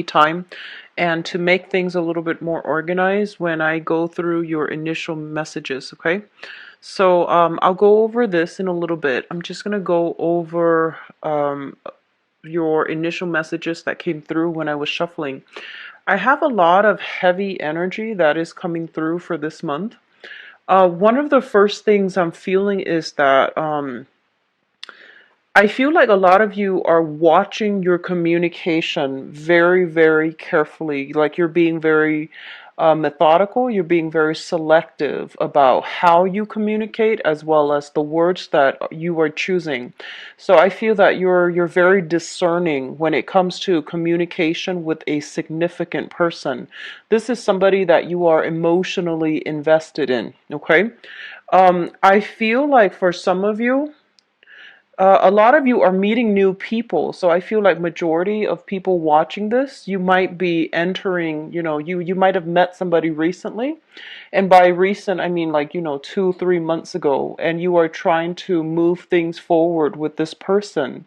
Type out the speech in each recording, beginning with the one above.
time and to make things a little bit more organized when I go through your initial messages, okay? So I'll go over this in a little bit. I'm just going to go over your initial messages that came through when I was shuffling. I have a lot of heavy energy that is coming through for this month. One of the first things I'm feeling is that I feel like a lot of you are watching your communication very, very carefully. Like you're being very methodical, you're being very selective about how you communicate as well as the words that you are choosing. So I feel that you're very discerning when it comes to communication with a significant person. This is somebody that you are emotionally invested in, okay? I feel like for some of you, a lot of you are meeting new people, so I feel like majority of people watching this, you might be entering, you might have met somebody recently, and by recent I mean like 2-3 months ago, and you are trying to move things forward with this person,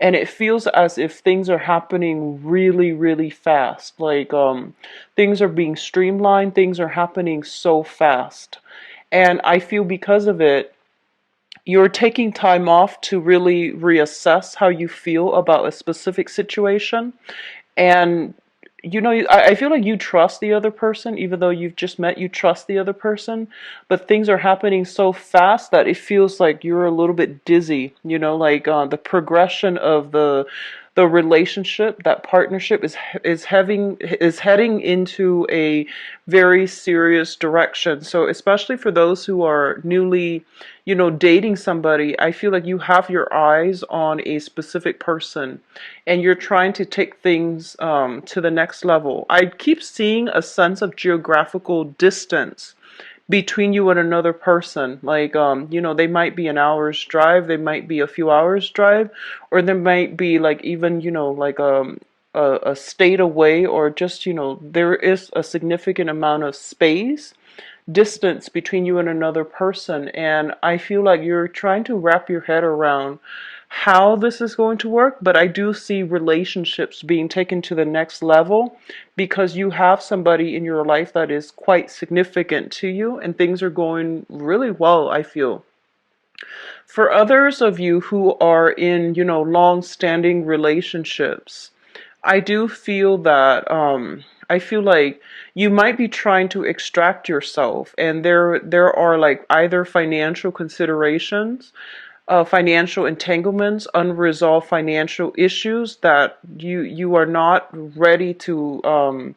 and it feels as if things are happening really, really fast. Like things are being streamlined, things are happening so fast, and I feel because of it you're taking time off to really reassess how you feel about a specific situation. And, I feel like you trust the other person, even though you've just met, you trust the other person, but things are happening so fast that it feels like you're a little bit dizzy, like the progression of the relationship, that partnership is heading into a very serious direction. So especially for those who are newly, dating somebody, I feel like you have your eyes on a specific person and you're trying to take things to the next level. I keep seeing a sense of geographical distance between you and another person. Like, they might be an hour's drive, they might be a few hours drive, or there might be like even, like a state away, or just, there is a significant amount of space, distance between you and another person. And I feel like you're trying to wrap your head around how this is going to work, but I do see relationships being taken to the next level because you have somebody in your life that is quite significant to you and things are going really well, I feel. For others of you who are in, long-standing relationships, I do feel that I feel like you might be trying to extract yourself, and there are like either financial considerations, financial entanglements, unresolved financial issues that you are not ready to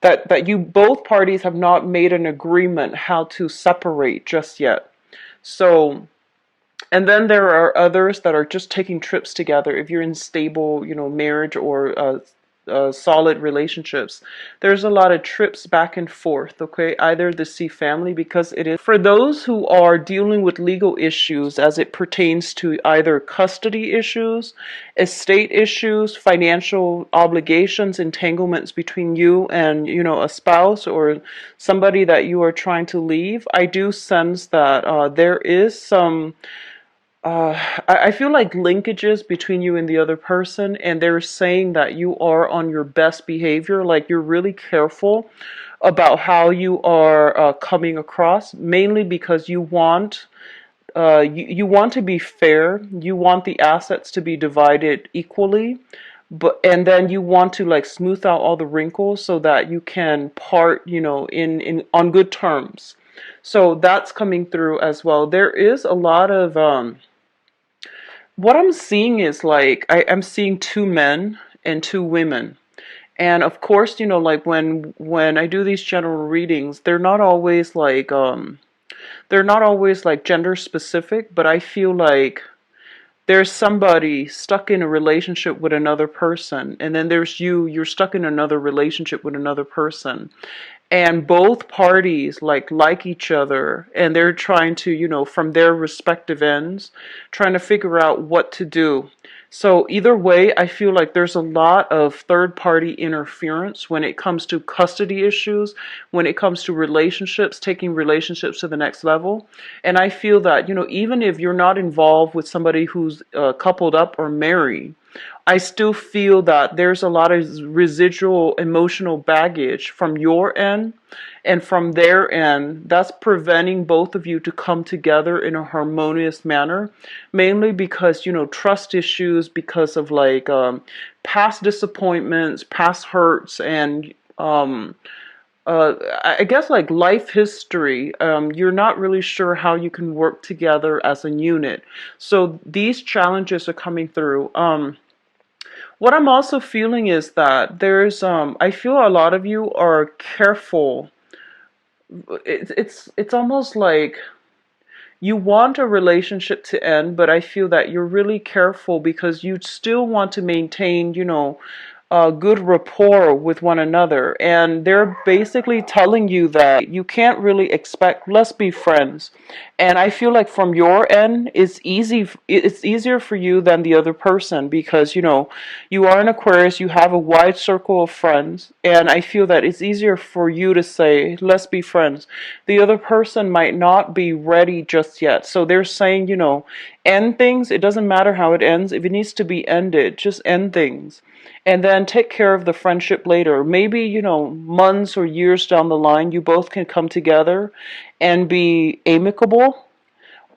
that you both parties have not made an agreement how to separate just yet. So, and then there are others that are just taking trips together. If you're in stable, marriage or solid relationships, there's a lot of trips back and forth, okay? Either to see family, because it is for those who are dealing with legal issues as it pertains to either custody issues, estate issues, financial obligations, entanglements between you and, a spouse or somebody that you are trying to leave. I do sense that there is some I feel like linkages between you and the other person, and they're saying that you are on your best behavior, like you're really careful about how you are coming across, mainly because you want to be fair, you want the assets to be divided equally, and then you want to like smooth out all the wrinkles so that you can part, in on good terms. So that's coming through as well. There is a lot of what I'm seeing is like I'm seeing two men and two women. And of course, like when I do these general readings, they're not always like gender specific, but I feel like there's somebody stuck in a relationship with another person, and then there's you're stuck in another relationship with another person, and both parties like each other, and they're trying to, from their respective ends, trying to figure out what to do. So either way, I feel like there's a lot of third party interference when it comes to custody issues, when it comes to relationships, taking relationships to the next level. And I feel that, even if you're not involved with somebody who's coupled up or married, I still feel that there's a lot of residual emotional baggage from your end and from their end that's preventing both of you to come together in a harmonious manner, mainly because, trust issues, because of like past disappointments, past hurts, and I guess like life history. You're not really sure how you can work together as a unit. So these challenges are coming through. What I'm also feeling is that I feel a lot of you are careful. It's almost like you want a relationship to end, but I feel that you're really careful because you still want to maintain, good rapport with one another. And they're basically telling you that you can't really expect, let's be friends. And I feel like from your end, it's easier for you than the other person because, you are an Aquarius, you have a wide circle of friends. And I feel that it's easier for you to say, let's be friends. The other person might not be ready just yet. So they're saying, end things. It doesn't matter how it ends. If it needs to be ended, just end things and then take care of the friendship later. Maybe, months or years down the line, you both can come together and be amicable.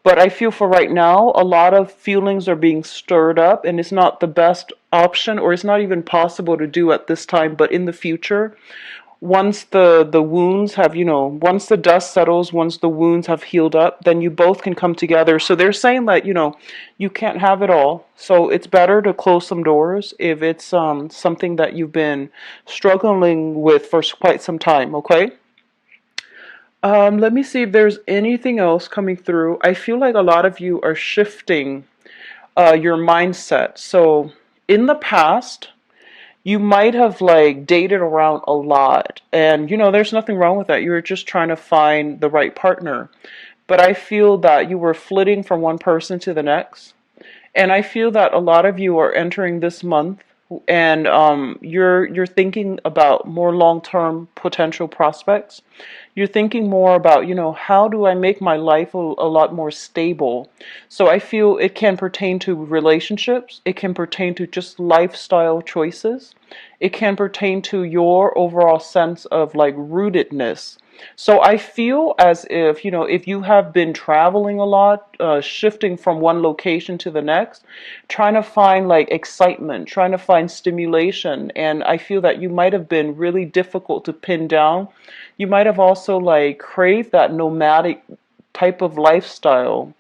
But I feel for right now, a lot of feelings are being stirred up, and it's not the best option, or it's not even possible to do at this time. But in the future, once the wounds have, once the dust settles, once the wounds have healed up, then you both can come together. So they're saying that, you can't have it all. So it's better to close some doors if it's something that you've been struggling with for quite some time, okay? Let me see if there's anything else coming through. I feel like a lot of you are shifting your mindset. So in the past, you might have like dated around a lot, and there's nothing wrong with that. You were just trying to find the right partner. But I feel that you were flitting from one person to the next, and I feel that a lot of you are entering this month, and you're thinking about more long-term potential prospects. You're thinking more about, how do I make my life a lot more stable? So I feel it can pertain to relationships. It can pertain to just lifestyle choices. It can pertain to your overall sense of like rootedness. So I feel as if, if you have been traveling a lot, shifting from one location to the next, trying to find like excitement, trying to find stimulation, and I feel that you might have been really difficult to pin down. You might have also like craved that nomadic type of lifestyle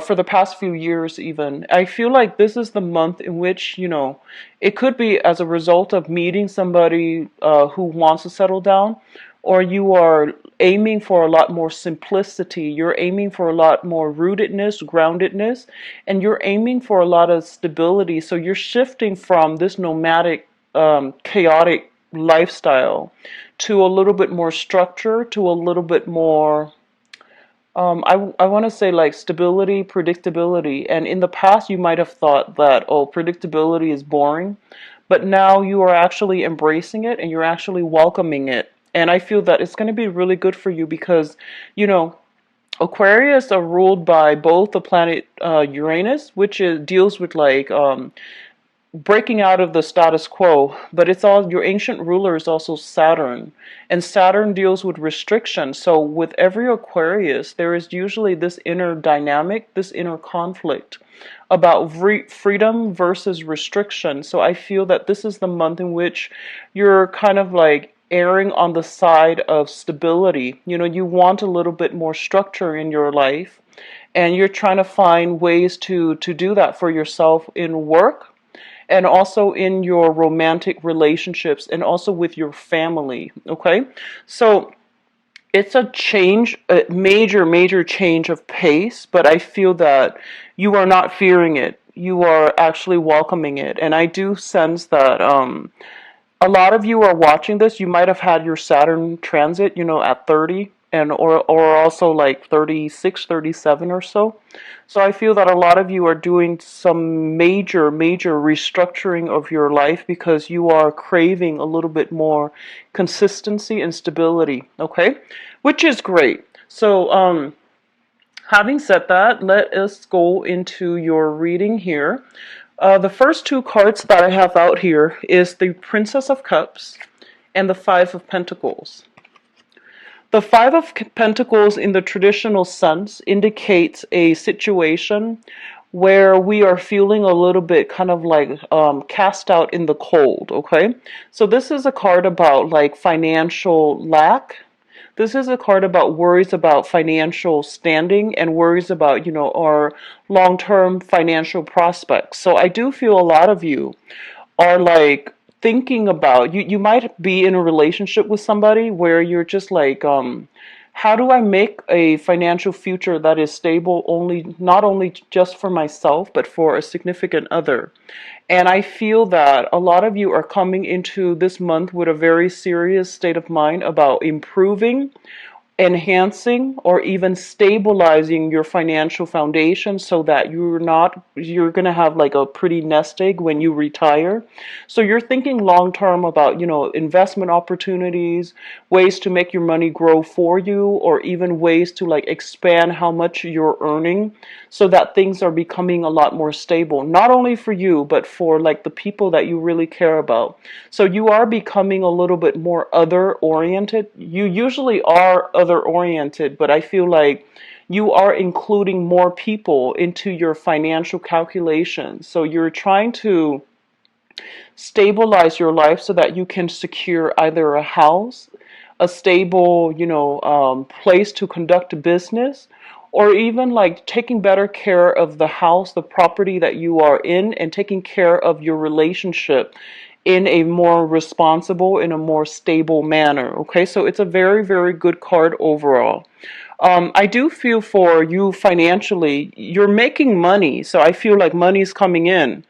for the past few years even. I feel like this is the month in which, it could be as a result of meeting somebody who wants to settle down, or you are aiming for a lot more simplicity. You're aiming for a lot more rootedness, groundedness, and you're aiming for a lot of stability. So you're shifting from this nomadic, chaotic lifestyle to a little bit more structure, to a little bit more I want to say like stability, predictability. And in the past, you might have thought that, oh, predictability is boring. But now you are actually embracing it and you're actually welcoming it. And I feel that it's going to be really good for you because, you know, Aquarius are ruled by both the planet Uranus, which deals with like breaking out of the status quo, but it's all your ancient ruler is also Saturn, and Saturn deals with restriction. So with every Aquarius, there is usually this inner dynamic, this inner conflict about freedom versus restriction. So I feel that this is the month in which you're kind of like erring on the side of stability. You know, you want a little bit more structure in your life, and you're trying to find ways to do that for yourself in work, and also in your romantic relationships, and also with your family. Okay, so it's a change, a major change of pace, but I feel that you are not fearing it. You are actually welcoming it. And I do sense that a lot of you are watching this. You might have had your Saturn transit, you know, at 30, and or also like 36, 37 or so. So I feel that a lot of you are doing some major restructuring of your life because you are craving a little bit more consistency and stability, okay? Which is great. So having said that, let us go into your reading here. The first two cards that I have out here is the Princess of Cups and the Five of Pentacles. The Five of Pentacles in the traditional sense indicates a situation where we are feeling a little bit kind of like cast out in the cold, okay? So this is a card about like financial lack. This is a card about worries about financial standing and worries about, our long-term financial prospects. So I do feel a lot of you are like thinking about you might be in a relationship with somebody where you're just like how do I make a financial future that is stable only not only just for myself but for a significant other. And I feel that a lot of you are coming into this month with a very serious state of mind about improving, enhancing, or even stabilizing your financial foundation so that you're going to have like a pretty nest egg when you retire. So you're thinking long term about, investment opportunities, ways to make your money grow for you, or even ways to like expand how much you're earning so that things are becoming a lot more stable, not only for you but for like the people that you really care about. So you are becoming a little bit more other oriented. You usually are other oriented, but I feel like you are including more people into your financial calculations. So you're trying to stabilize your life so that you can secure either a house, a stable, place to conduct business, or even like taking better care of the house, the property that you are in, and taking care of your relationship in a more responsible, in a more stable manner. Okay, so it's a very, very good card overall. I do feel for you financially, you're making money, so I feel like money's coming in,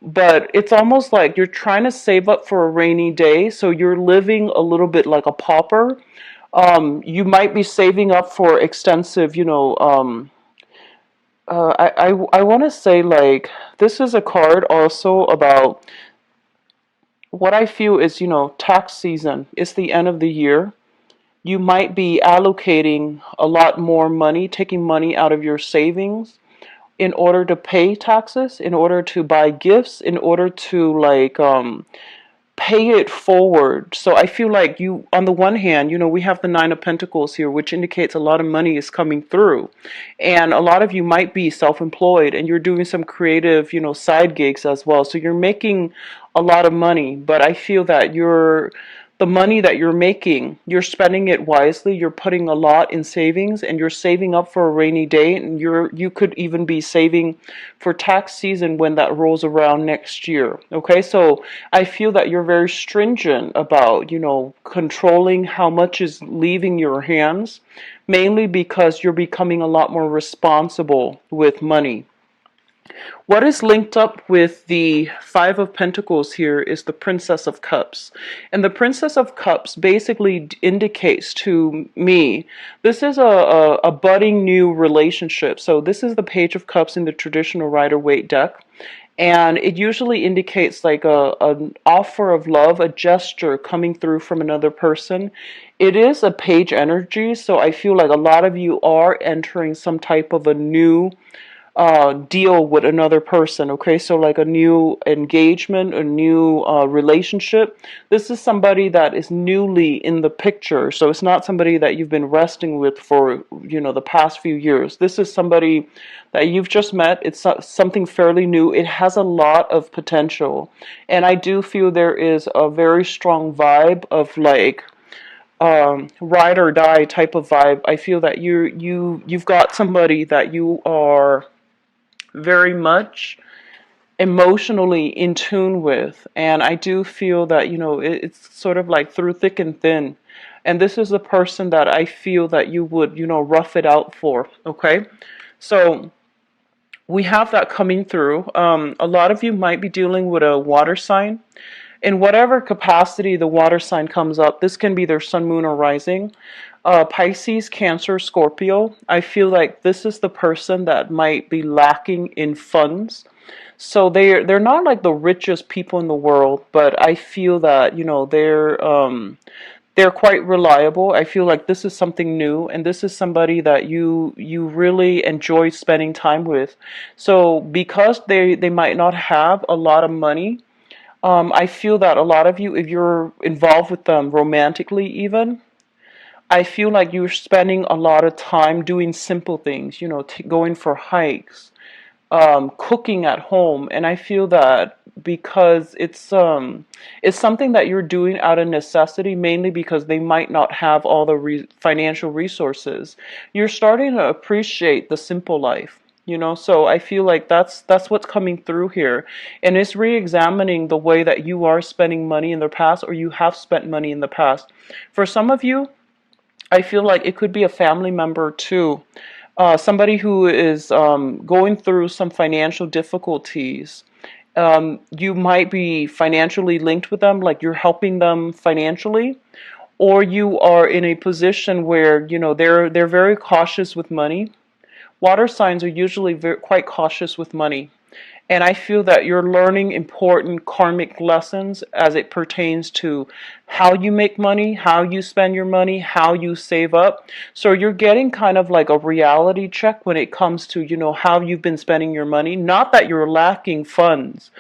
but it's almost like you're trying to save up for a rainy day, so you're living a little bit like a pauper. You might be saving up for extensive, I want to say like this is a card also about what I feel is, tax season. It's the end of the year. You might be allocating a lot more money, taking money out of your savings in order to pay taxes, in order to buy gifts, in order to like pay it forward. So I feel like you, on the one hand, we have the Nine of Pentacles here, which indicates a lot of money is coming through. And a lot of you might be self-employed and you're doing some creative, side gigs as well. So you're making a lot of money, but I feel that the money that you're making, you're spending it wisely. You're putting a lot in savings and you're saving up for a rainy day, and you could even be saving for tax season when that rolls around next year. Okay, so I feel that you're very stringent about, controlling how much is leaving your hands, mainly because you're becoming a lot more responsible with money. What is linked up with the Five of Pentacles here is the Princess of Cups. And the Princess of Cups basically indicates to me, this is a budding new relationship. So this is the Page of Cups in the traditional Rider-Waite deck. And it usually indicates like an offer of love, a gesture coming through from another person. It is a page energy, so I feel like a lot of you are entering some type of a new deal with another person. Okay, so like a new engagement, a new relationship. This is somebody that is newly in the picture, so it's not somebody that you've been resting with for the past few years. This is somebody that you've just met. It's something fairly new. It has a lot of potential, and I do feel there is a very strong vibe of like ride or die type of vibe. I feel that you've got somebody that you are very much emotionally in tune with, and I do feel that it's sort of like through thick and thin, and this is a person that I feel that you would rough it out for. Okay, so we have that coming through. A lot of you might be dealing with a water sign. In whatever capacity the water sign comes up, this can be their sun, moon, or rising. Pisces, Cancer, Scorpio. I feel like this is the person that might be lacking in funds. So they're not like the richest people in the world, but I feel that They're quite reliable. I feel like this is something new, and this is somebody that you really enjoy spending time with. So because they might not have a lot of money, I feel that a lot of you, if you're involved with them romantically even, I feel like you're spending a lot of time doing simple things, you know, going for hikes, cooking at home, and I feel that because it's something that you're doing out of necessity, mainly because they might not have all the financial resources. You're starting to appreciate the simple life. You know, so I feel like that's what's coming through here, and it's re-examining the way that you are spending money in the past, or you have spent money in the past. For some of you, I feel like it could be a family member too, somebody who is going through some financial difficulties. You might be financially linked with them, like you're helping them financially, or you are in a position where you know they're very cautious with money. Water signs are usually quite cautious with money. And I feel that you're learning important karmic lessons as it pertains to how you make money, how you spend your money, how you save up. So you're getting kind of like a reality check when it comes to, you know, how you've been spending your money. Not that you're lacking funds,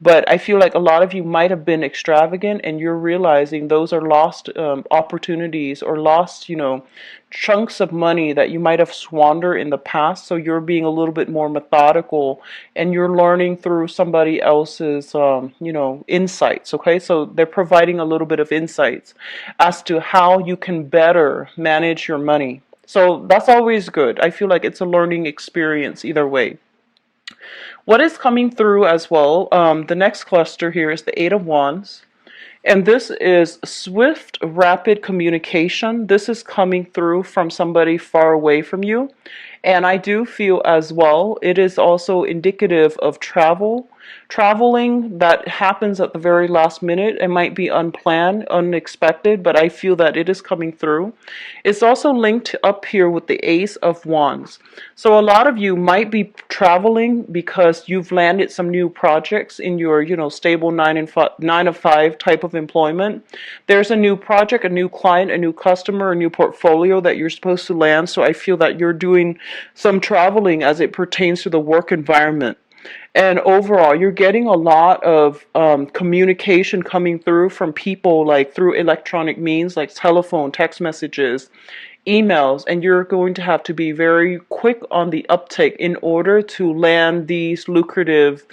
but I feel like a lot of you might have been extravagant, and you're realizing those are lost opportunities, or lost, you know, chunks of money that you might have squandered in the past. So you're being a little bit more methodical, and you're learning through somebody else's, you know, insights. Okay, so they're providing a little bit of insights as to how you can better manage your money. So that's always good. I feel like it's a learning experience either way. What is coming through as well, the next cluster here is the Eight of Wands. And this is swift, rapid communication. This is coming through from somebody far away from you. And I do feel as well, it is also indicative of traveling that happens at the very last minute. It might be unplanned, unexpected, but I feel that it is coming through. It's also linked up here with the Ace of Wands. So a lot of you might be traveling because you've landed some new projects in your, you know, stable 9 to 5 type of employment. There's a new project, a new client, a new customer, a new portfolio that you're supposed to land. So I feel that you're doing some traveling as it pertains to the work environment. And overall, you're getting a lot of communication coming through from people, like through electronic means, like telephone, text messages, emails, and you're going to have to be very quick on the uptake in order to land these lucrative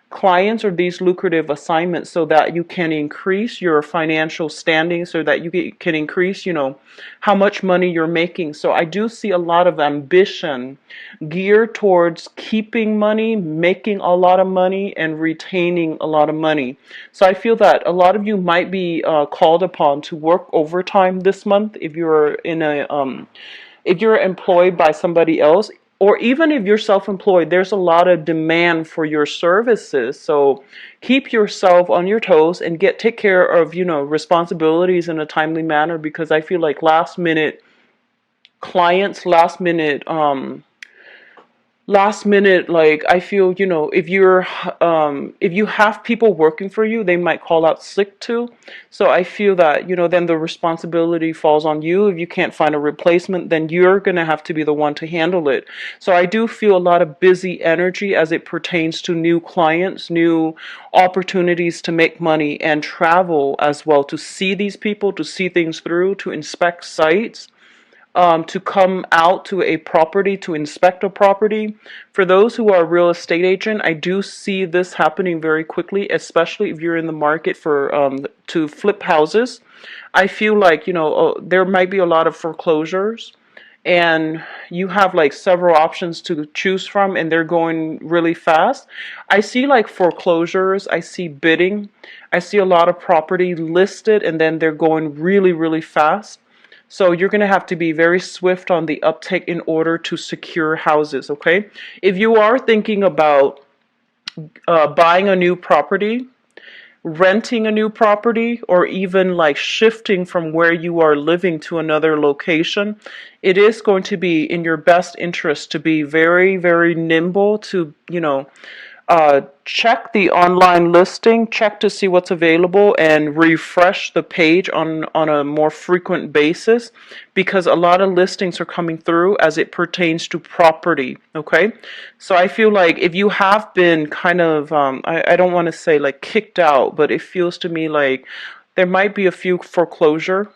clients or these lucrative assignments, so that you can increase your financial standing, so that you can increase, you know, how much money you're making. So I do see a lot of ambition geared towards keeping money, making a lot of money, and retaining a lot of money. So I feel that a lot of you might be called upon to work overtime this month if you're in a if you're employed by somebody else, or even if you're self-employed. There's a lot of demand for your services. So keep yourself on your toes and take care of, you know, responsibilities in a timely manner, because I feel like last minute clients, last minute, like I feel, you know, if you have people working for you, they might call out sick too. So I feel that, you know, then the responsibility falls on you. If you can't find a replacement, then you're gonna have to be the one to handle it. So I do feel a lot of busy energy as it pertains to new clients, new opportunities to make money, and travel as well, to see these people, to see things through, to inspect sites, to come out to a property, to inspect a property. For those who are a real estate agent, I do see this happening very quickly, especially if you're in the market for to flip houses. I feel like, you know, there might be a lot of foreclosures, and you have like several options to choose from, and they're going really fast. I see like foreclosures, I see bidding, I see a lot of property listed, and then they're going really, really fast. So you're going to have to be very swift on the uptake in order to secure houses, okay? If you are thinking about buying a new property, renting a new property, or even like shifting from where you are living to another location, it is going to be in your best interest to be very, very nimble, to, you know, check the online listing, check to see what's available, and refresh the page on a more frequent basis, because a lot of listings are coming through as it pertains to property. Okay, so I feel like if you have been kind of, I don't want to say like kicked out, but it feels to me like there might be a few foreclosure.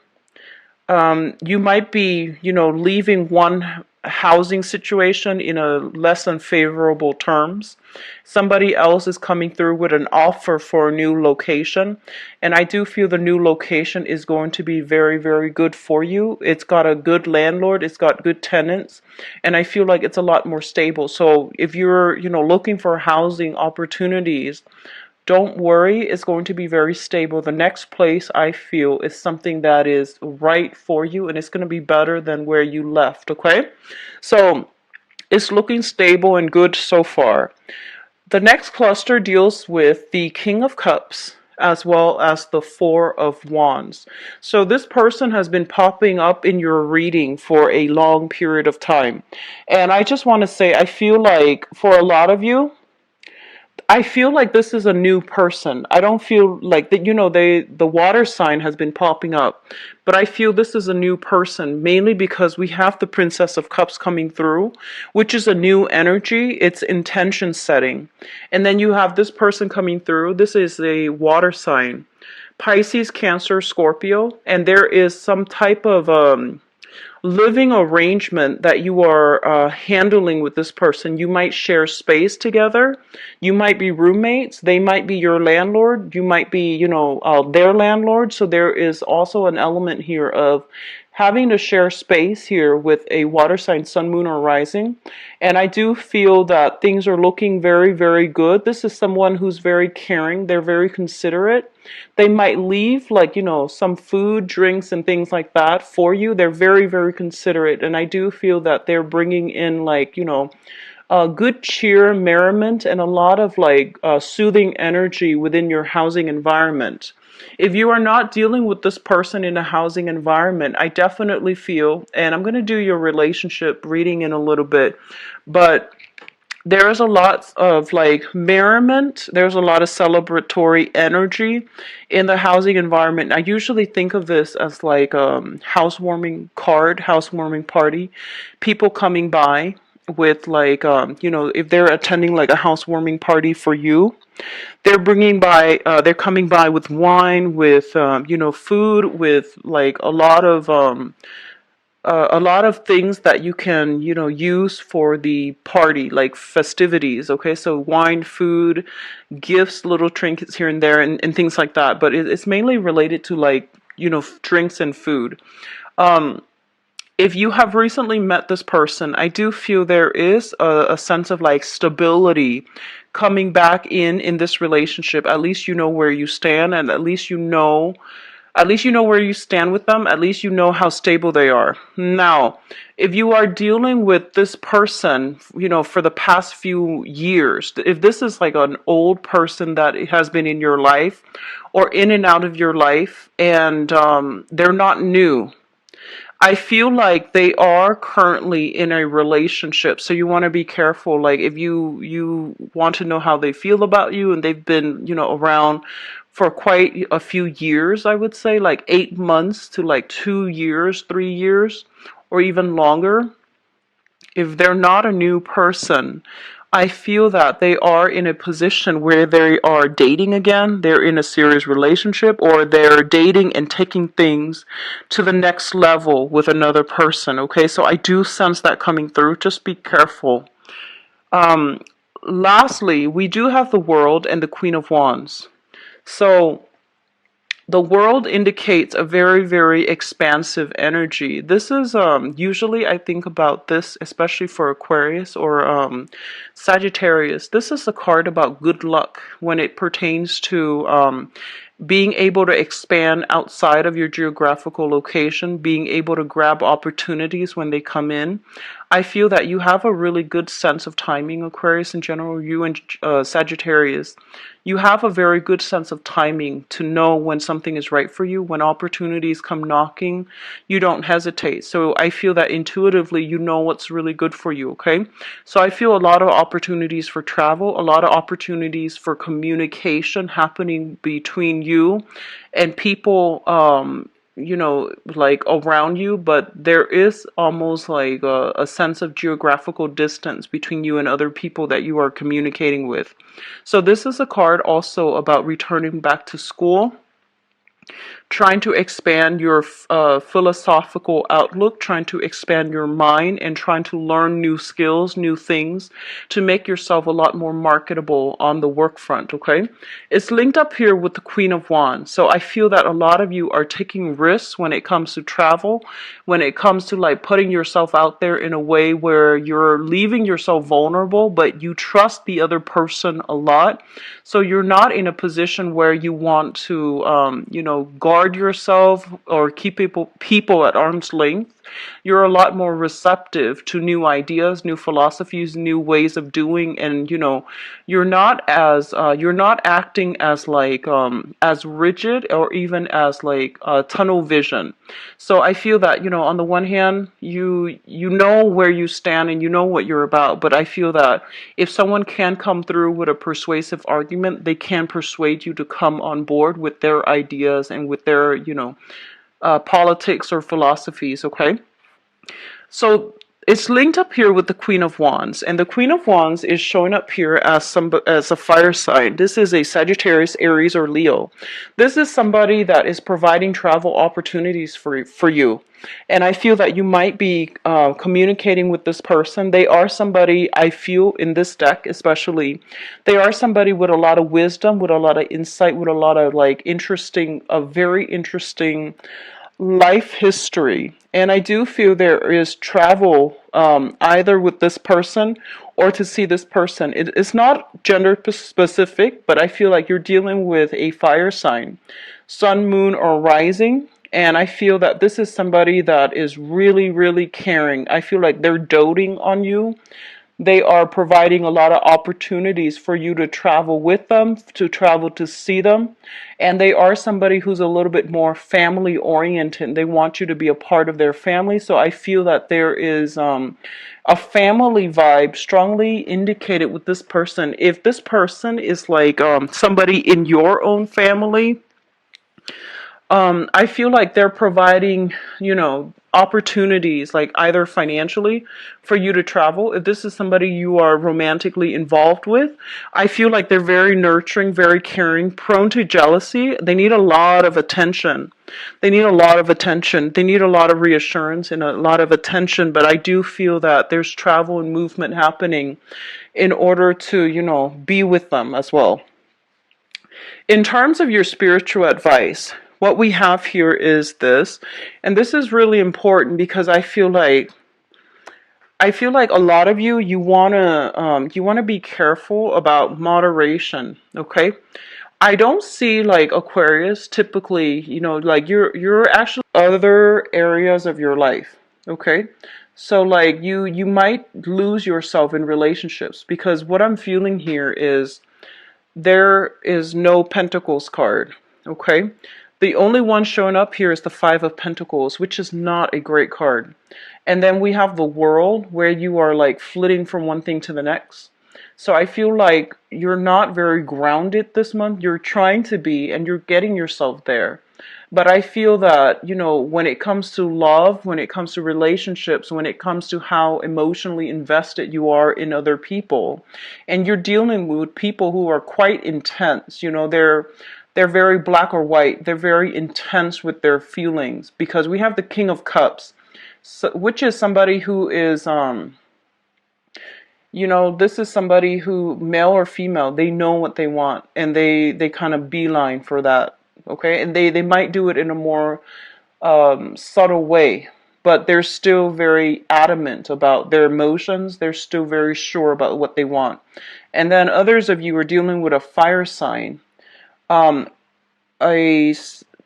You might be, leaving one housing situation in a less than favorable terms. Somebody else is coming through with an offer for a new location. And I do feel the new location is going to be very, very good for you. It's got a good landlord, it's got good tenants, and I feel like it's a lot more stable. So if you're, looking for housing opportunities, don't worry, it's going to be very stable. The next place I feel is something that is right for you, and it's going to be better than where you left, okay? So it's looking stable and good so far. The next cluster deals with the King of Cups as well as the Four of Wands. So this person has been popping up in your reading for a long period of time. And I just want to say, I feel like for a lot of you, I feel like this is a new person. I don't feel like that, the water sign has been popping up, but I feel this is a new person, mainly because we have the Princess of Cups coming through, which is a new energy. It's intention setting. And then you have this person coming through. This is a water sign, Pisces, Cancer, Scorpio, and there is some type of living arrangement that you are handling with this person. You might share space together. You might be roommates. They might be your landlord. You might be, their landlord. So there is also an element here of having to share space here with a water sign, sun, moon, or rising. And I do feel that things are looking very, very good. This is someone who's very caring. They're very considerate. They might leave some food, drinks, and things like that for you. They're very, very considerate. And I do feel that they're bringing in good cheer, merriment, and a lot of soothing energy within your housing environment. If you are not dealing with this person in a housing environment, I definitely feel, and I'm going to do your relationship reading in a little bit, but there's a lot of merriment, there's a lot of celebratory energy in the housing environment. I usually think of this as housewarming card, housewarming party, people coming by with if they're attending a housewarming party for you, they're coming by with wine, with food, with a lot of things that you can use for the party, like festivities. Okay, so wine, food, gifts, little trinkets here and there, and things like that, but it's mainly related to drinks and food. If you have recently met this person, I do feel there is a sense of stability coming back in this relationship. At least you know where you stand, and at least you know where you stand with them. At least you know how stable they are. Now, if you are dealing with this person, for the past few years, if this is an old person that has been in your life or in and out of your life, and they're not new, I feel like they are currently in a relationship, so you want to be careful. If you want to know how they feel about you, and they've been around for quite a few years, I would say 8 months to 2 years, 3 years, or even longer. If they're not a new person, I feel that they are in a position where they are dating again, they're in a serious relationship, or they're dating and taking things to the next level with another person. Okay, so I do sense that coming through. Just be careful. Um, Lastly, we do have the World and the Queen of Wands. So the World indicates a very, very expansive energy. This is usually I think about this, especially for Aquarius or Sagittarius. This is a card about good luck when it pertains to being able to expand outside of your geographical location, being able to grab opportunities when they come in. I feel that you have a really good sense of timing, Aquarius in general, you and Sagittarius. You have a very good sense of timing to know when something is right for you. When opportunities come knocking, you don't hesitate. So I feel that intuitively you know what's really good for you, okay? So I feel a lot of opportunities for travel, a lot of opportunities for communication happening between you and people, like around you, but there is almost like a sense of geographical distance between you and other people that you are communicating with. So this is a card also about returning back to school, trying to expand your philosophical outlook, trying to expand your mind, and trying to learn new skills, new things to make yourself a lot more marketable on the work front, okay? It's linked up here with the Queen of Wands. So I feel that a lot of you are taking risks when it comes to travel, when it comes to like putting yourself out there in a way where you're leaving yourself vulnerable, but you trust the other person a lot. So you're not in a position where you want to, guard yourself or keep people at arm's length. You're a lot more receptive to new ideas, new philosophies, new ways of doing, and you're not acting as like as rigid or even as like tunnel vision. So I feel that on the one hand, you know where you stand and you know what you're about, but I feel that if someone can come through with a persuasive argument, they can persuade you to come on board with their ideas and with their politics or philosophies, okay? So it's linked up here with the Queen of Wands, and the Queen of Wands is showing up here as a fire sign. This is a Sagittarius, Aries, or Leo. This is somebody that is providing travel opportunities for you. And I feel that you might be communicating with this person. They are somebody, I feel in this deck especially, they are somebody with a lot of wisdom, with a lot of insight, with a lot of like very interesting life history. And I do feel there is travel either with this person or to see this person. It's not gender specific, but I feel like you're dealing with a fire sign, sun, moon, or rising. And I feel that this is somebody that is really, really caring. I feel like they're doting on you. They are providing a lot of opportunities for you to travel with them, to travel to see them. And they are somebody who's a little bit more family oriented. They want you to be a part of their family. So I feel that there is a family vibe strongly indicated with this person. If this person is like somebody in your own family, I feel like they're providing, opportunities, like either financially for you to travel. If this is somebody you are romantically involved with, I feel like they're very nurturing, very caring, prone to jealousy. They need a lot of attention. They need a lot of attention. They need a lot of reassurance and a lot of attention. But I do feel that there's travel and movement happening in order to, be with them as well. In terms of your spiritual advice, what we have here is this, and this is really important because I feel like a lot of you wanna be careful about moderation. Okay, I don't see like Aquarius typically, like you're actually other areas of your life. Okay, so like you might lose yourself in relationships because what I'm feeling here is there is no Pentacles card. Okay, the only one showing up here is the Five of Pentacles, which is not a great card. And then we have the World, where you are like flitting from one thing to the next. So I feel like you're not very grounded this month. You're trying to be, and you're getting yourself there. But I feel that, when it comes to love, when it comes to relationships, when it comes to how emotionally invested you are in other people, and you're dealing with people who are quite intense, they're very black or white. They're very intense with their feelings because we have the King of Cups, which is somebody who is, this is somebody who, male or female, they know what they want and they kind of beeline for that. Okay, and they might do it in a more subtle way, but they're still very adamant about their emotions. They're still very sure about what they want. And then others of you are dealing with a fire sign. a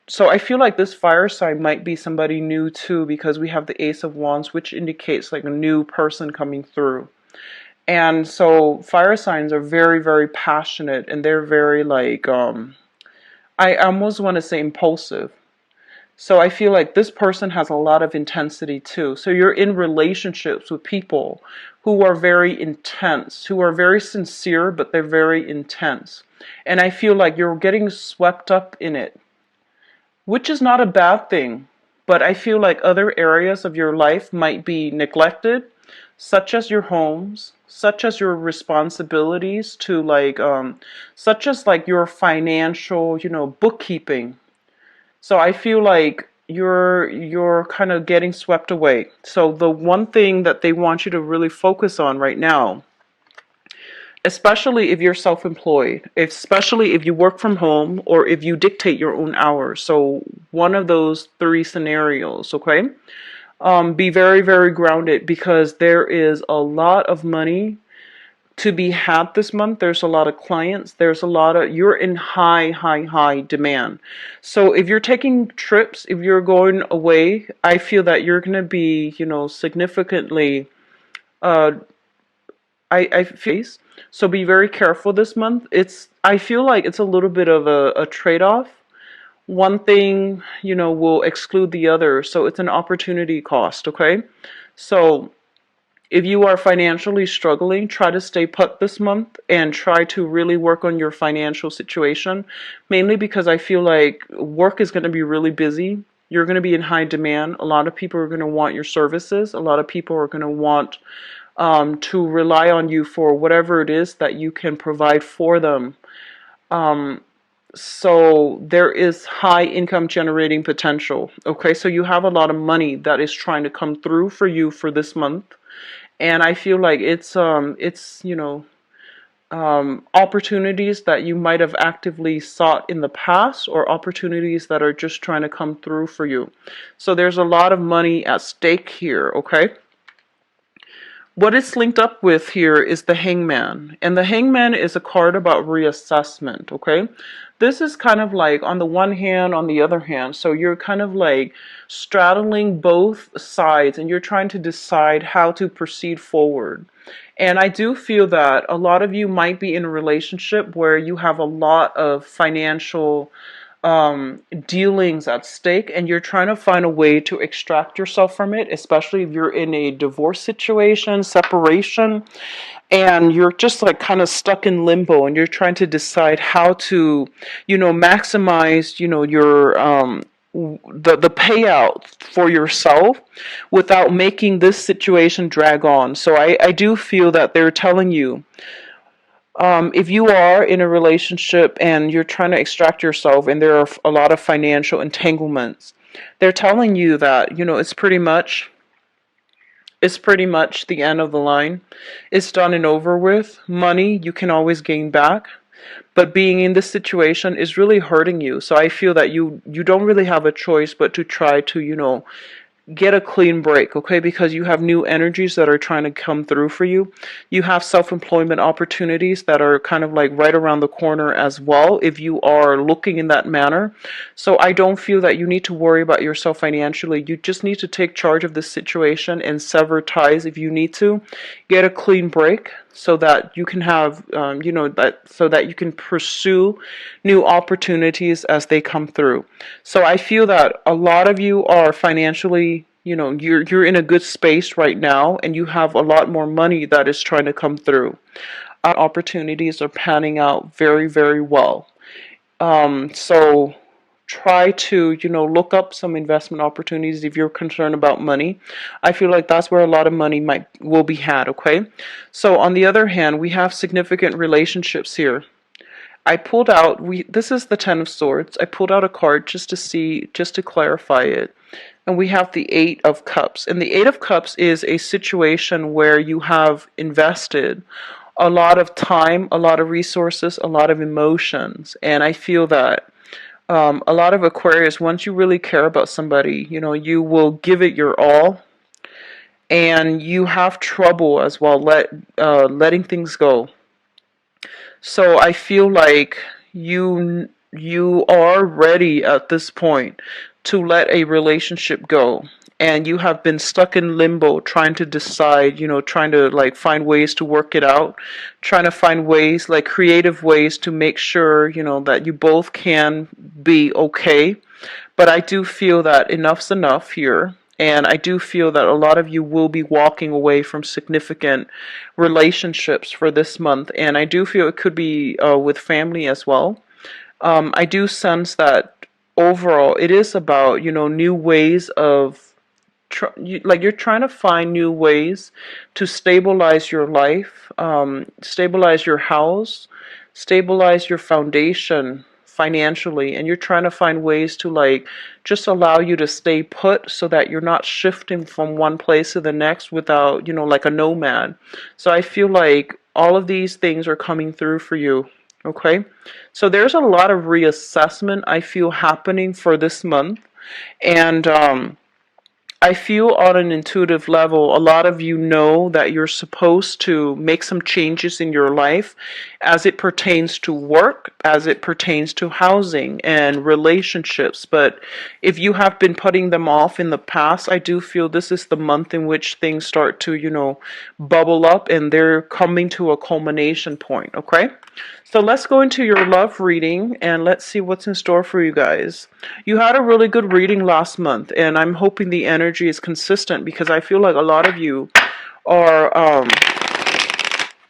so I feel like this fire sign might be somebody new too, because we have the Ace of Wands, which indicates like a new person coming through. And so fire signs are very, very passionate, and they're very like I almost want to say impulsive. So I feel like this person has a lot of intensity too. So you're in relationships with people who are very intense, who are very sincere, but they're very intense. And I feel like you're getting swept up in it, which is not a bad thing. But I feel like other areas of your life might be neglected, such as your homes, such as your responsibilities to like, such as like your financial, bookkeeping. So I feel like you're kind of getting swept away. So the one thing that they want you to really focus on right now, especially if you're self-employed, especially if you work from home or if you dictate your own hours. So one of those three scenarios, okay? Be very, very grounded, because there is a lot of money to be had this month. There's a lot of clients. There's a lot of, you're in high, high, high demand. So if you're taking trips, if you're going away, I feel that you're going to be, significantly, uh, I feel, so be very careful this month. I feel like it's a little bit of a trade-off. One thing, will exclude the other. So it's an opportunity cost, okay? So if you are financially struggling, try to stay put this month and try to really work on your financial situation, mainly because I feel like work is going to be really busy. You're going to be in high demand. A lot of people are going to want your services. A lot of people are going to want to rely on you for whatever it is that you can provide for them. Um, so there is high income generating potential. Okay, so you have a lot of money that is trying to come through for you for this month. And I feel like it's opportunities that you might have actively sought in the past, or opportunities that are just trying to come through for you. So there's a lot of money at stake here, okay? What it's linked up with here is the Hangman. And the Hangman is a card about reassessment, okay? This is kind of like on the one hand, on the other hand. So you're kind of like straddling both sides, and you're trying to decide how to proceed forward. And I do feel that a lot of you might be in a relationship where you have a lot of financial dealings at stake, and you're trying to find a way to extract yourself from it, especially if you're in a divorce situation, separation, and you're just like kind of stuck in limbo, and you're trying to decide how to, maximize, your the payout for yourself without making this situation drag on. So I do feel that they're telling you, if you are in a relationship and you're trying to extract yourself and there are a lot of financial entanglements, they're telling you that, it's pretty much the end of the line. It's done and over with. Money you can always gain back, but being in this situation is really hurting you. So I feel that you don't really have a choice but to try to, get a clean break, okay? Because you have new energies that are trying to come through for you. You have self-employment opportunities that are kind of like right around the corner as well, if you are looking in that manner. So I don't feel that you need to worry about yourself financially. You just need to take charge of this situation and sever ties if you need to. Get a clean break so that you can have, so that you can pursue new opportunities as they come through. So I feel that a lot of you are financially, you're in a good space right now, and you have a lot more money that is trying to come through. Opportunities are panning out very, very well. So try to, look up some investment opportunities if you're concerned about money. I feel like that's where a lot of money will be had, okay? So on the other hand, we have significant relationships here. I pulled out, this is the Ten of Swords. I pulled out a card just to clarify it. And we have the Eight of Cups. And the Eight of Cups is a situation where you have invested a lot of time, a lot of resources, a lot of emotions. And I feel that a lot of Aquarius, once you really care about somebody, you will give it your all, and you have trouble as well letting things go. So I feel like you are ready at this point to let a relationship go. And you have been stuck in limbo trying to decide, trying to like find ways to work it out, trying to find ways, like creative ways to make sure, that you both can be okay. But I do feel that enough's enough here. And I do feel that a lot of you will be walking away from significant relationships for this month. And I do feel it could be with family as well. I do sense that overall it is about, new ways of like you're trying to find new ways to stabilize your life, stabilize your house, stabilize your foundation financially, and you're trying to find ways to like just allow you to stay put so that you're not shifting from one place to the next without, like a nomad. So I feel like all of these things are coming through for you. Okay, so there's a lot of reassessment I feel happening for this month, and I feel on an intuitive level, a lot of you know that you're supposed to make some changes in your life as it pertains to work, as it pertains to housing and relationships. But if you have been putting them off in the past, I do feel this is the month in which things start to, bubble up and they're coming to a culmination point, okay? So let's go into your love reading and let's see what's in store for you guys. You had a really good reading last month, and I'm hoping the energy is consistent because I feel like a lot of you are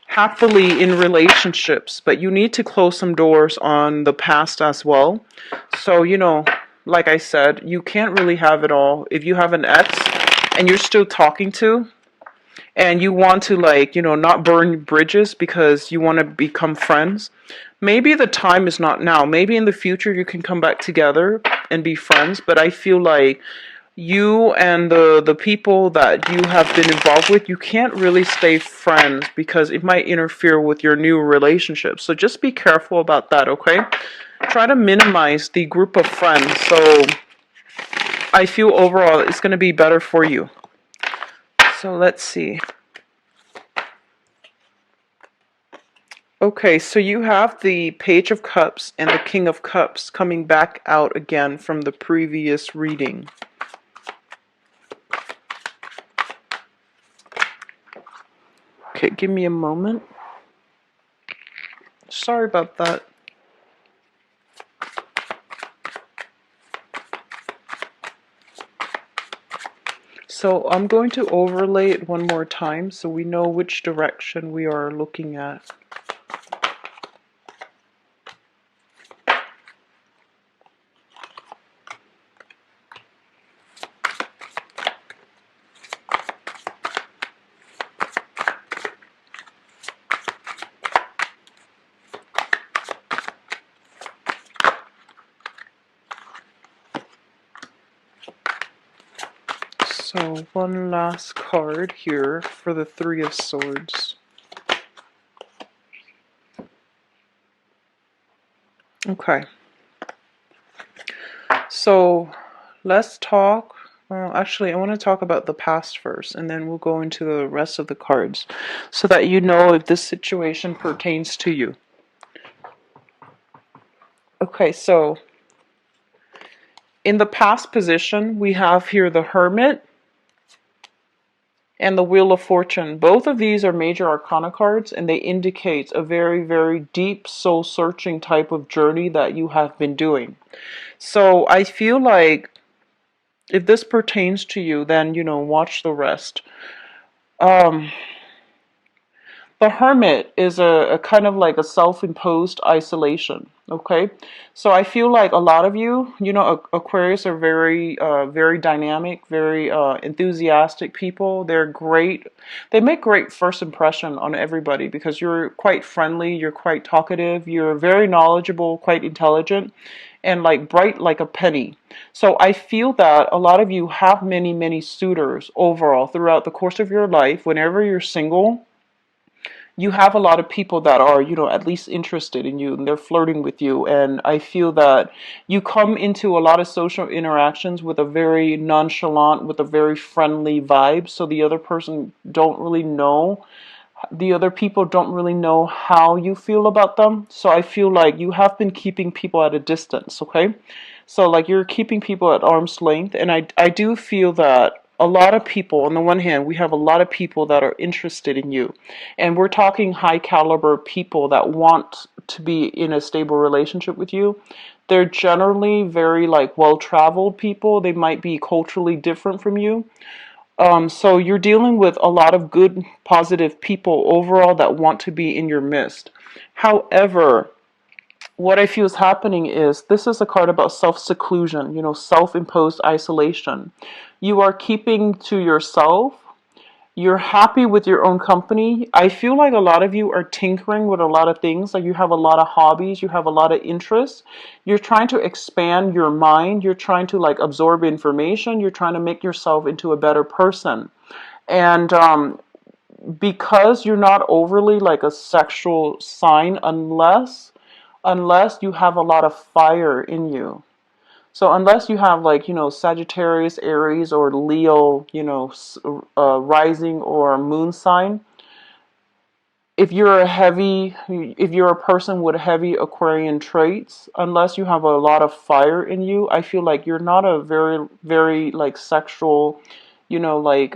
happily in relationships, but you need to close some doors on the past as well. So, like I said, you can't really have it all. If you have an ex and you're still talking to, and you want to like, not burn bridges because you want to become friends, maybe the time is not now. Maybe in the future you can come back together and be friends, but I feel like you and the people that you have been involved with, you can't really stay friends because it might interfere with your new relationship. So just be careful about that, okay? Try to minimize the group of friends. So I feel overall it's going to be better for you. So let's see. Okay, so you have the Page of Cups and the King of Cups coming back out again from the previous reading. Okay, give me a moment. Sorry about that. So I'm going to overlay it one more time so we know which direction we are looking at. So one last card here for the Three of Swords. Okay. So let's talk. Well, actually, I want to talk about the past first, and then we'll go into the rest of the cards so that you know if this situation pertains to you. Okay, so in the past position, we have here the Hermit and the Wheel of Fortune. Both of these are major arcana cards, and they indicate a very, very deep soul-searching type of journey that you have been doing. So I feel like if this pertains to you, then, watch the rest. The Hermit is a kind of like a self-imposed isolation, okay? So I feel like a lot of you, Aquarius are very, very dynamic, very enthusiastic people. They're great. They make great first impression on everybody because you're quite friendly, you're quite talkative, you're very knowledgeable, quite intelligent, and like bright like a penny. So I feel that a lot of you have many, many suitors overall throughout the course of your life. Whenever you're single, you have a lot of people that are, at least interested in you and they're flirting with you. And I feel that you come into a lot of social interactions with a very nonchalant, with a very friendly vibe. So the other person don't really know The other people don't really know how you feel about them. So I feel like you have been keeping people at a distance, okay? So like you're keeping people at arm's length, and I do feel that a lot of people, on the one hand, we have a lot of people that are interested in you. And we're talking high caliber people that want to be in a stable relationship with you. They're generally very like well-traveled people. They might be culturally different from you. So you're dealing with a lot of good, positive people overall that want to be in your midst. However, what I feel is happening is this is a card about self-seclusion, self-imposed isolation. You are keeping to yourself. You're happy with your own company. I feel like a lot of you are tinkering with a lot of things. Like you have a lot of hobbies, you have a lot of interests. You're trying to expand your mind. You're trying to like absorb information. You're trying to make yourself into a better person. And because you're not overly like a sexual sign, unless you have a lot of fire in you. So unless you have like, Sagittarius, Aries, or Leo, rising or moon sign, if you're a person with heavy Aquarian traits, unless you have a lot of fire in you, I feel like you're not a very, very like sexual, like,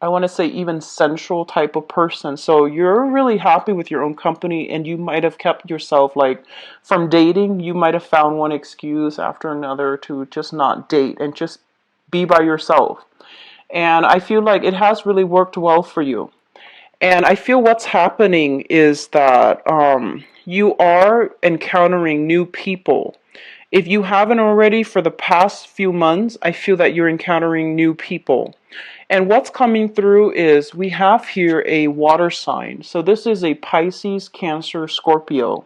I want to say even sensual type of person. So you're really happy with your own company, and you might have kept yourself like from dating. You might have found one excuse after another to just not date and just be by yourself. And I feel like it has really worked well for you. And I feel what's happening is that you are encountering new people. If you haven't already for the past few months, I feel that you're encountering new people. And what's coming through is we have here a water sign. So this is a Pisces, Cancer, Scorpio.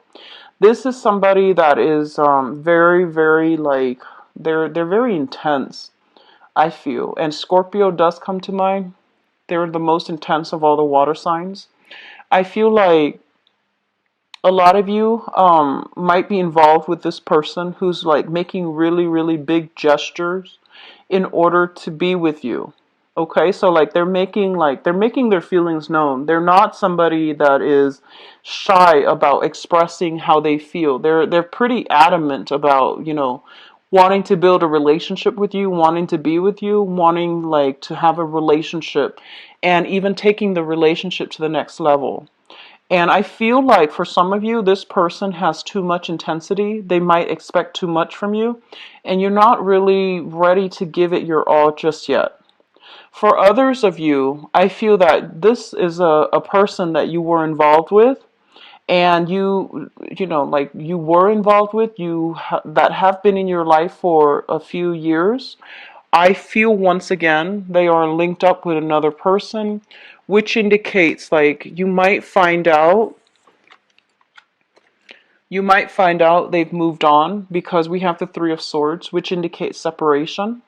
This is somebody that is very, very like, they're very intense, I feel. And Scorpio does come to mind. They're the most intense of all the water signs. I feel like a lot of you might be involved with this person who's like making really, really big gestures in order to be with you. Okay, so like they're making their feelings known. They're not somebody that is shy about expressing how they feel. They're pretty adamant about, wanting to build a relationship with you, wanting to be with you, wanting like to have a relationship, and even taking the relationship to the next level. And I feel like for some of you, this person has too much intensity. They might expect too much from you, and you're not really ready to give it your all just yet. For others of you, I feel that this is a person that you were involved with, and like you were involved with, that have been in your life for a few years. I feel once again they are linked up with another person, which indicates like you might find out they've moved on, because we have the Three of Swords, which indicates separation.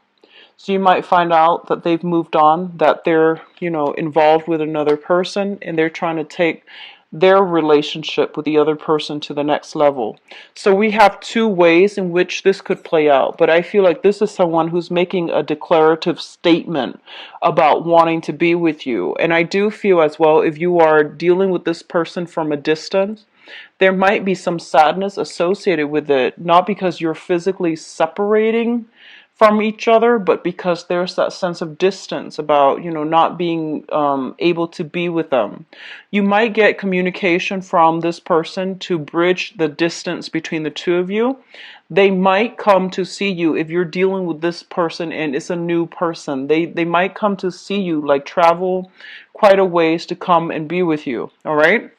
So you might find out that they've moved on, that they're, involved with another person, and they're trying to take their relationship with the other person to the next level. So we have two ways in which this could play out, but I feel like this is someone who's making a declarative statement about wanting to be with you. And I do feel as well, if you are dealing with this person from a distance, there might be some sadness associated with it, not because you're physically separating from each other, but because there's that sense of distance about, not being able to be with them. You might get communication from this person to bridge the distance between the two of you. They might come to see you if you're dealing with this person and it's a new person. They might come to see you, like travel quite a ways to come and be with you. All right.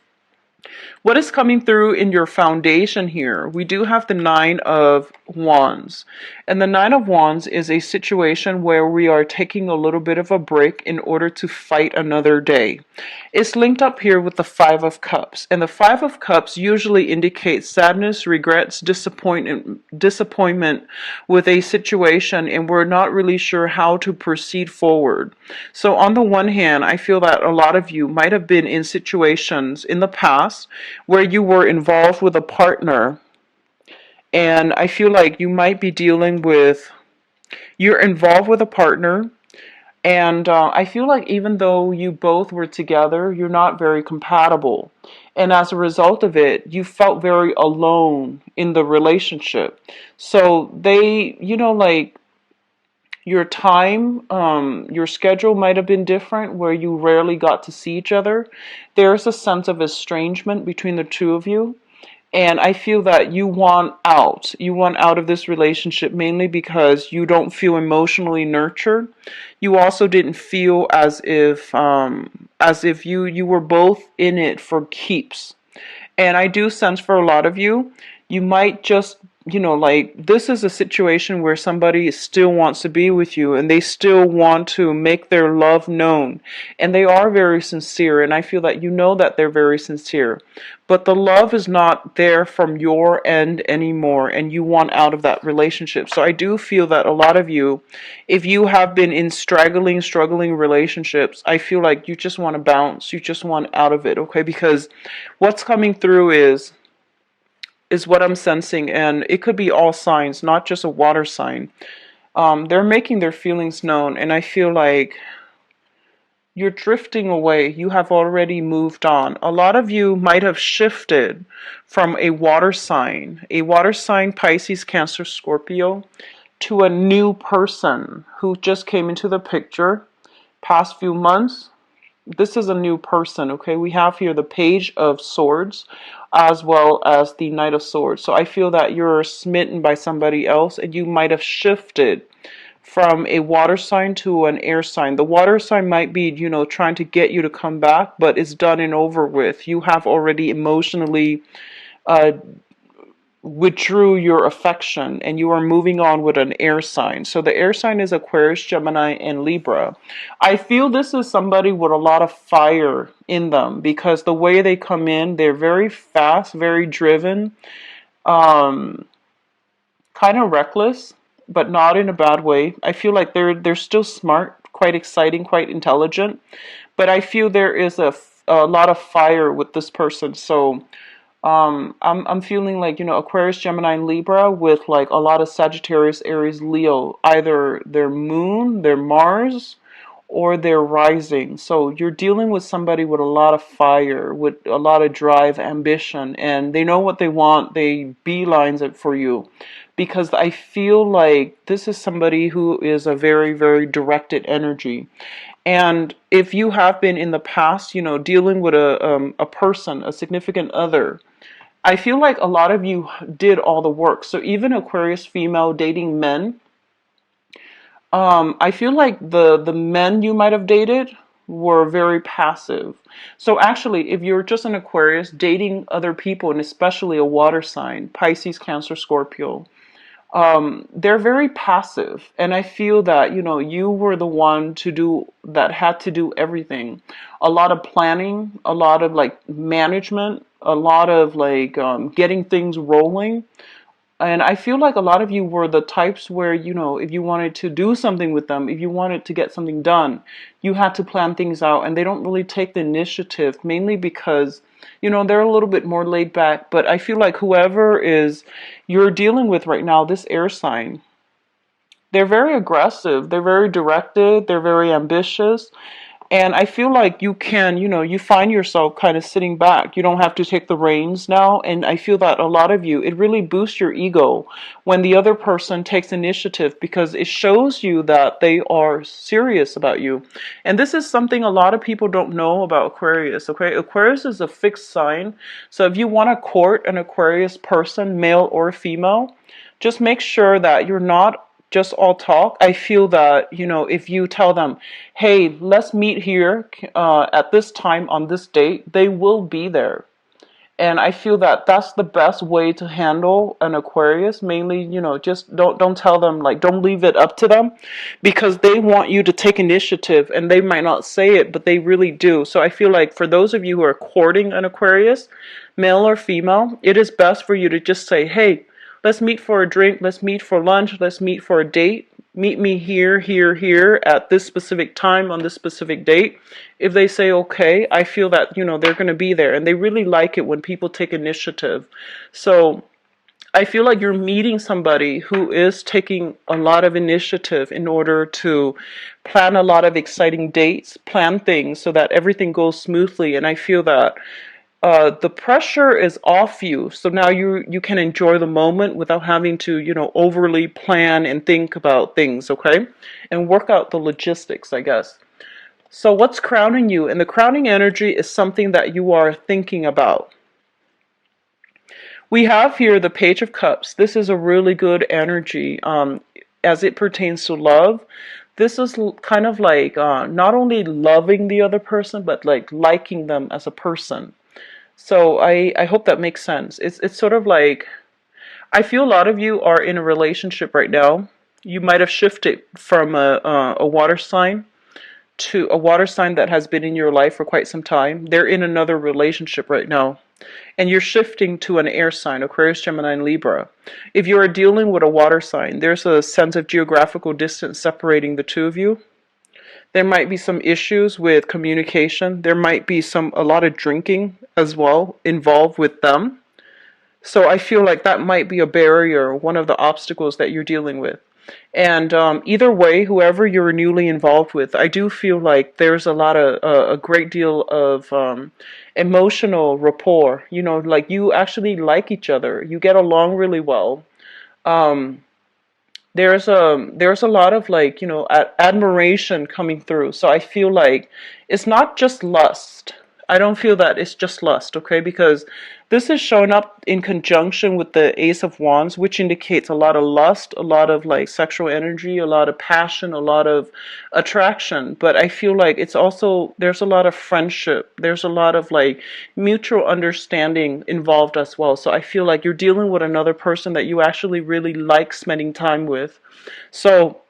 What is coming through in your foundation here? We do have the Nine of Wands. And the Nine of Wands is a situation where we are taking a little bit of a break in order to fight another day. It's linked up here with the Five of Cups. And the Five of Cups usually indicates sadness, regrets, disappointment with a situation, and we're not really sure how to proceed forward. So on the one hand, I feel that a lot of you might have been in situations in the past where you were involved with a partner, and I feel like you might be you're involved with a partner, And I feel like even though you both were together, you're not very compatible. And as a result of it, you felt very alone in the relationship. So they, like your time, your schedule might have been different where you rarely got to see each other. There's a sense of estrangement between the two of you. And I feel that you want out. You want out of this relationship mainly because you don't feel emotionally nurtured. You also didn't feel as if you were both in it for keeps. And I do sense for a lot of you, you might just, like this is a situation where somebody still wants to be with you and they still want to make their love known. And they are very sincere. And I feel that that they're very sincere. But the love is not there from your end anymore. And you want out of that relationship. So I do feel that a lot of you, if you have been in struggling relationships, I feel like you just want to bounce. You just want out of it, okay? Because what's coming through is what I'm sensing, and it could be all signs, not just a water sign. They're making their feelings known, and I feel like you're drifting away. You have already moved on. A lot of you might have shifted from a water sign, Pisces, Cancer, Scorpio, to a new person who just came into the picture past few months. This is a new person, okay? We have here the Page of Swords as well as the Knight of Swords. So I feel that you're smitten by somebody else and you might have shifted from a water sign to an air sign. The water sign might be, trying to get you to come back, but it's done and over with. You have already emotionally uh, withdrew your affection and you are moving on with an air sign. So the air sign is Aquarius, Gemini, and Libra. I feel this is somebody with a lot of fire in them because the way they come in, they're very fast, very driven, kind of reckless, but not in a bad way. I feel like they're still smart, quite exciting, quite intelligent, but I feel there is a lot of fire with this person. So I'm feeling like, Aquarius, Gemini, and Libra with like a lot of Sagittarius, Aries, Leo, either their moon, their Mars, or their rising. So you're dealing with somebody with a lot of fire, with a lot of drive, ambition, and they know what they want. They beelines it for you because I feel like this is somebody who is a very, very directed energy. And if you have been in the past, dealing with a person, a significant other, I feel like a lot of you did all the work. So even Aquarius female dating men, I feel like the men you might have dated were very passive. So actually, if you're just an Aquarius dating other people, and especially a water sign, Pisces, Cancer, Scorpio, they're very passive. And I feel that, you were the one that had to do everything. A lot of planning, a lot of like management, a lot of like getting things rolling. And I feel like a lot of you were the types where, if you wanted to do something with them, if you wanted to get something done, you had to plan things out. And they don't really take the initiative, mainly because, they're a little bit more laid back. But I feel like whoever is you're dealing with right now, this air sign, they're very aggressive, they're very directed, they're very ambitious. And I feel like you can, you find yourself kind of sitting back. You don't have to take the reins now. And I feel that a lot of you, it really boosts your ego when the other person takes initiative because it shows you that they are serious about you. And this is something a lot of people don't know about Aquarius, okay? Aquarius is a fixed sign. So if you want to court an Aquarius person, male or female, just make sure that you're not just all talk. I feel that, if you tell them, hey, let's meet here at this time on this date, they will be there. And I feel that that's the best way to handle an Aquarius. Mainly, just don't tell them, like, don't leave it up to them because they want you to take initiative and they might not say it, but they really do. So I feel like for those of you who are courting an Aquarius, male or female, it is best for you to just say, hey, let's meet for a drink, let's meet for lunch, let's meet for a date. Meet me here, here, here at this specific time on this specific date. If they say okay, I feel that, they're going to be there. And they really like it when people take initiative. So I feel like you're meeting somebody who is taking a lot of initiative in order to plan a lot of exciting dates, plan things so that everything goes smoothly. And I feel that the pressure is off you, so now you can enjoy the moment without having to, overly plan and think about things, okay? And work out the logistics, I guess. So what's crowning you? And the crowning energy is something that you are thinking about. We have here the Page of Cups. This is a really good energy as it pertains to love. This is kind of like not only loving the other person, but like liking them as a person. So I hope that makes sense. It's sort of like, I feel a lot of you are in a relationship right now. You might have shifted from a water sign to a water sign that has been in your life for quite some time. They're in another relationship right now. And you're shifting to an air sign, Aquarius, Gemini, and Libra. If you are dealing with a water sign, there's a sense of geographical distance separating the two of you. There might be some issues with communication. There might be a lot of drinking as well involved with them. So I feel like that might be a barrier, one of the obstacles that you're dealing with. And either way, whoever you're newly involved with, I do feel like there's a great deal of emotional rapport. Like you actually like each other. You get along really well. Um, there's a lot of like, admiration coming through. So I feel like it's not just lust. I don't feel that it's just lust, okay? Because this is showing up in conjunction with the Ace of Wands, which indicates a lot of lust, a lot of like sexual energy, a lot of passion, a lot of attraction. But I feel like it's also, there's a lot of friendship. There's a lot of like mutual understanding involved as well. So I feel like you're dealing with another person that you actually really like spending time with. So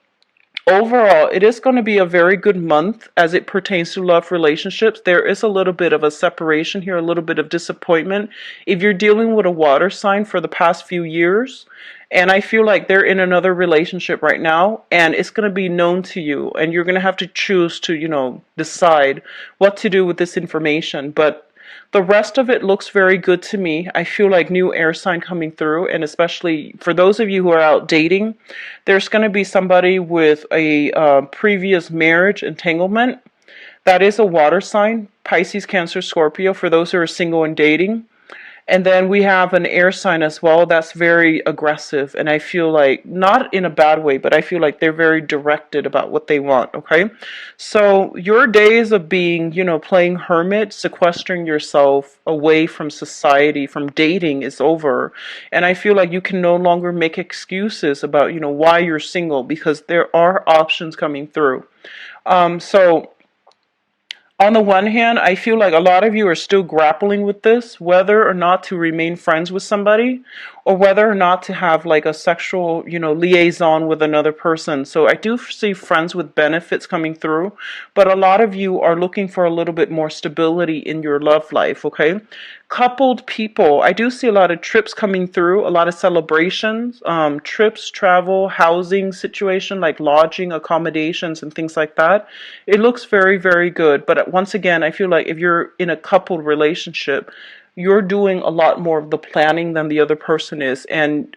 overall, it is going to be a very good month as it pertains to love relationships. There is a little bit of a separation here, a little bit of disappointment. If you're dealing with a water sign for the past few years, and I feel like they're in another relationship right now, and it's going to be known to you, and you're going to have to choose to, decide what to do with this information. But the rest of it looks very good to me. I feel like new air sign coming through, and especially for those of you who are out dating, there's going to be somebody with a previous marriage entanglement. That is a water sign, Pisces, Cancer, Scorpio, for those who are single and dating. And then we have an air sign as well that's very aggressive. And I feel like, not in a bad way, but I feel like they're very directed about what they want, okay? So your days of being, playing hermit, sequestering yourself away from society, from dating is over. And I feel like you can no longer make excuses about, why you're single, because there are options coming through. So on the one hand, I feel like a lot of you are still grappling with this, whether or not to remain friends with somebody, or whether or not to have like a sexual, liaison with another person. So I do see friends with benefits coming through, but a lot of you are looking for a little bit more stability in your love life, okay? Coupled people, I do see a lot of trips coming through, a lot of celebrations, trips, travel, housing situation, like lodging, accommodations, and things like that. It looks very, very good. But once again, I feel like if you're in a coupled relationship, you're doing a lot more of the planning than the other person is. And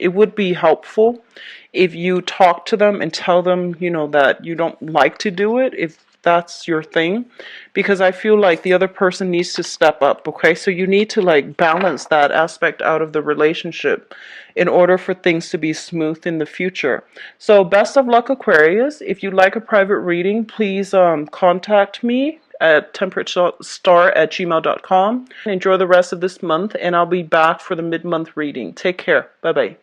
it would be helpful if you talk to them and tell them, that you don't like to do it, if that's your thing, because I feel like the other person needs to step up, okay? So you need to like balance that aspect out of the relationship in order for things to be smooth in the future. So best of luck, Aquarius. If you'd like a private reading, please contact me at temperatestar@gmail.com. Enjoy the rest of this month, and I'll be back for the mid-month reading. Take care. Bye-bye.